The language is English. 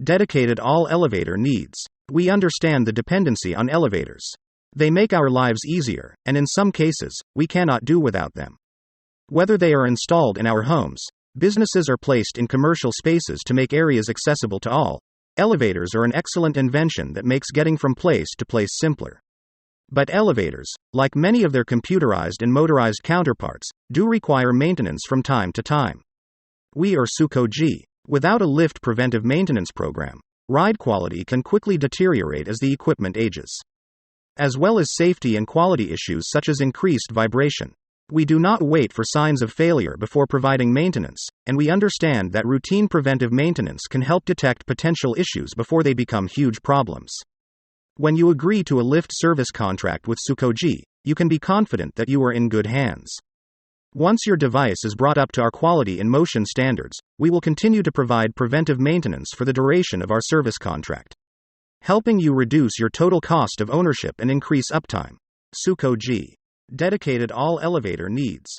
Dedicated all elevator needs. We understand the dependency on elevators. They make our lives easier, and in some cases, we cannot do without them. Whether they are installed in our homes, businesses are placed in commercial spaces to make areas accessible to all, elevators are an excellent invention that makes getting from place to place simpler. But elevators, like many of their computerized and motorized counterparts, do require maintenance from time to time. We are Sukoji. Without a lift preventive maintenance program, ride quality can quickly deteriorate as the equipment ages. As well as safety and quality issues such as increased vibration. We do not wait for signs of failure before providing maintenance, and we understand that routine preventive maintenance can help detect potential issues before they become huge problems. When you agree to a lift service contract with Sukoji, you can be confident that you are in good hands. Once your device is brought up to our quality and motion standards, we will continue to provide preventive maintenance for the duration of our service contract, helping you reduce your total cost of ownership and increase uptime. Sukoji. Dedicated all elevator needs.